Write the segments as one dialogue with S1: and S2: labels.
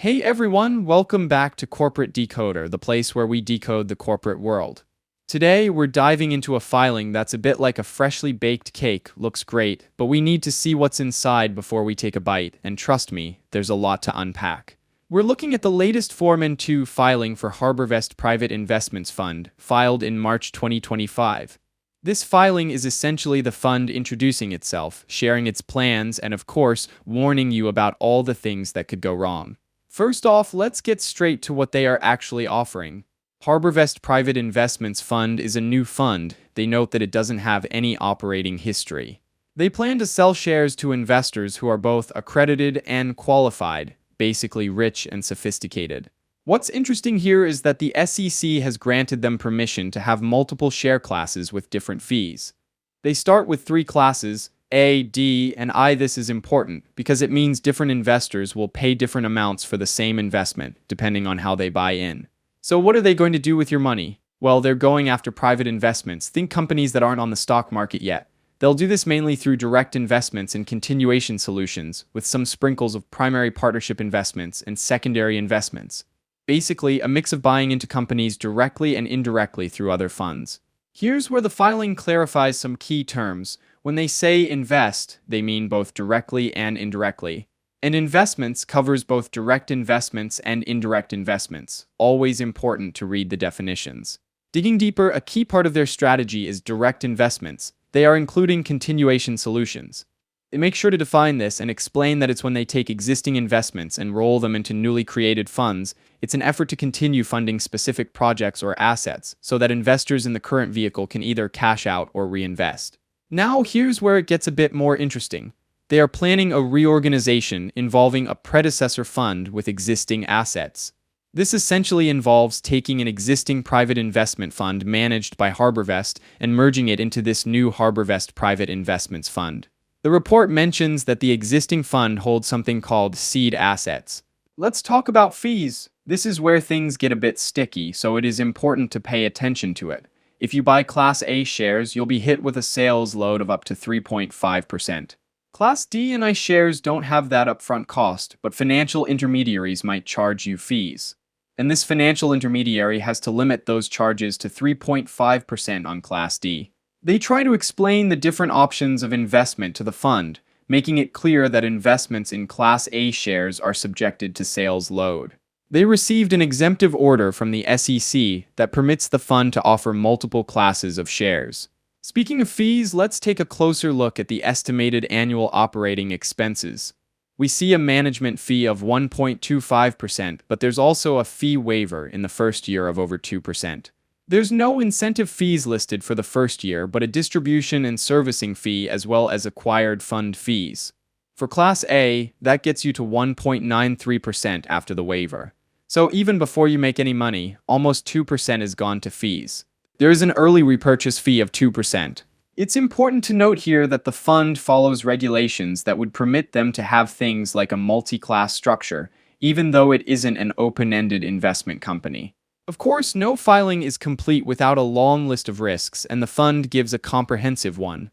S1: Hey everyone, welcome back to Corporate Decoder, the place where we decode the corporate world. Today, we're diving into a filing that's a bit like a freshly baked cake, looks great, but we need to see what's inside before we take a bite, and trust me, there's a lot to unpack. We're looking at the latest Form N-2 filing for HarbourVest's Private Investments Fund, filed in March 2025. This filing is essentially the fund introducing itself, sharing its plans, and of course, warning you about all the things that could go wrong. First off, let's get straight to what they are actually offering. HarbourVest Private Investments Fund is a new fund. They note that it doesn't have any operating history. They plan to sell shares to investors who are both accredited and qualified, basically rich and sophisticated. What's interesting here is that the SEC has granted them permission to have multiple share classes with different fees. They start with 3 classes, A, D, and I. This is important because it means different investors will pay different amounts for the same investment, depending on how they buy in. So what are they going to do with your money? Well, they're going after private investments. Think companies that aren't on the stock market yet. They'll do this mainly through direct investments and continuation solutions, with some sprinkles of primary partnership investments and secondary investments. Basically, a mix of buying into companies directly and indirectly through other funds. Here's where the filing clarifies some key terms. When they say invest, they mean both directly and indirectly. And investments covers both direct investments and indirect investments. Always important to read the definitions. Digging deeper, a key part of their strategy is direct investments. They are including continuation solutions. They make sure to define this and explain that it's when they take existing investments and roll them into newly created funds. It's an effort to continue funding specific projects or assets so that investors in the current vehicle can either cash out or reinvest. Now, here's where it gets a bit more interesting. They are planning a reorganization involving a predecessor fund with existing assets. This essentially involves taking an existing private investment fund managed by HarbourVest and merging it into this new HarbourVest Private Investments Fund. The report mentions that the existing fund holds something called seed assets. Let's talk about fees. This is where things get a bit sticky, so it is important to pay attention to it. If you buy Class A shares, you'll be hit with a sales load of up to 3.5%. Class D and I shares don't have that upfront cost, but financial intermediaries might charge you fees. And this financial intermediary has to limit those charges to 3.5% on Class D. They try to explain the different options of investment to the fund, making it clear that investments in Class A shares are subjected to sales load. They received an exemptive order from the SEC that permits the fund to offer multiple classes of shares. Speaking of fees, let's take a closer look at the estimated annual operating expenses. We see a management fee of 1.25%, but there's also a fee waiver in the first year of over 2%. There's no incentive fees listed for the first year, but a distribution and servicing fee as well as acquired fund fees. For Class A, that gets you to 1.93% after the waiver. So even before you make any money, almost 2% is gone to fees. There is an early repurchase fee of 2%. It's important to note here that the fund follows regulations that would permit them to have things like a multi-class structure, even though it isn't an open-ended investment company. Of course, no filing is complete without a long list of risks, and the fund gives a comprehensive one.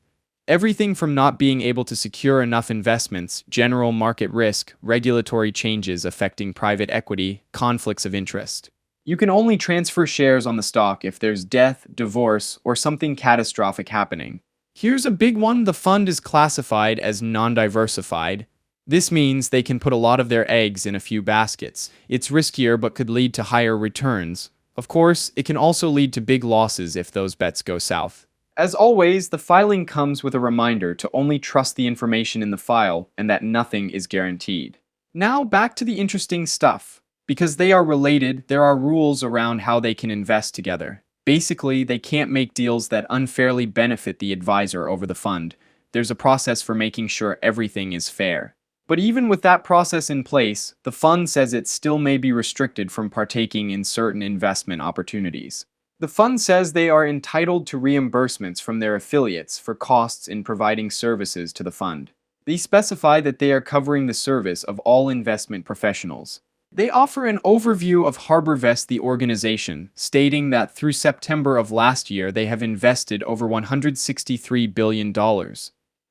S1: Everything from not being able to secure enough investments, general market risk, regulatory changes affecting private equity, conflicts of interest. You can only transfer shares on the stock if there's death, divorce, or something catastrophic happening. Here's a big one: the fund is classified as non-diversified. This means they can put a lot of their eggs in a few baskets. It's riskier but could lead to higher returns. Of course, it can also lead to big losses if those bets go south. As always, the filing comes with a reminder to only trust the information in the file and that nothing is guaranteed. Now back to the interesting stuff. Because they are related, there are rules around how they can invest together. Basically, they can't make deals that unfairly benefit the advisor over the fund. There's a process for making sure everything is fair. But even with that process in place, the fund says it still may be restricted from partaking in certain investment opportunities. The fund says they are entitled to reimbursements from their affiliates for costs in providing services to the fund. They specify that they are covering the service of all investment professionals. They offer an overview of HarbourVest, the organization, stating that through September of last year they have invested over $163 billion.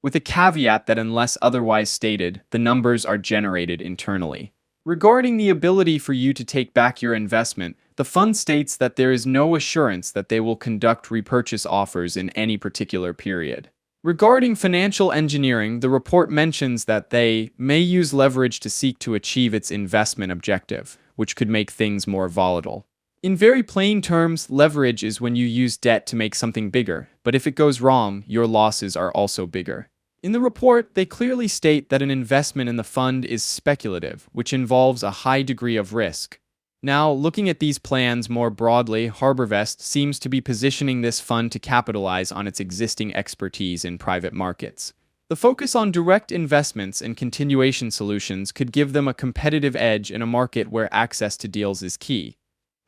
S1: With a caveat that unless otherwise stated, the numbers are generated internally. Regarding the ability for you to take back your investment, the fund states that there is no assurance that they will conduct repurchase offers in any particular period. Regarding financial engineering, the report mentions that they may use leverage to seek to achieve its investment objective, which could make things more volatile. In very plain terms, leverage is when you use debt to make something bigger, but if it goes wrong, your losses are also bigger. In the report, they clearly state that an investment in the fund is speculative, which involves a high degree of risk. Now, looking at these plans more broadly, HarbourVest seems to be positioning this fund to capitalize on its existing expertise in private markets. The focus on direct investments and continuation solutions could give them a competitive edge in a market where access to deals is key.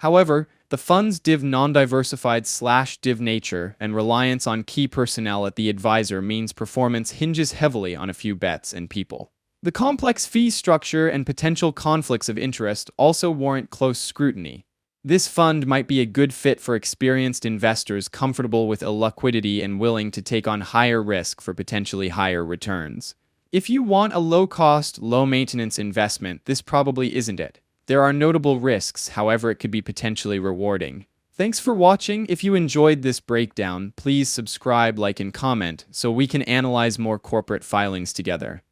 S1: However, the fund's div non-diversified/div nature and reliance on key personnel at the advisor means performance hinges heavily on a few bets and people. The complex fee structure and potential conflicts of interest also warrant close scrutiny. This fund might be a good fit for experienced investors comfortable with illiquidity and willing to take on higher risk for potentially higher returns. If you want a low-cost, low-maintenance investment, this probably isn't it. There are notable risks, however it could be potentially rewarding. Thanks for watching. If you enjoyed this breakdown, please subscribe, like, and comment so we can analyze more corporate filings together.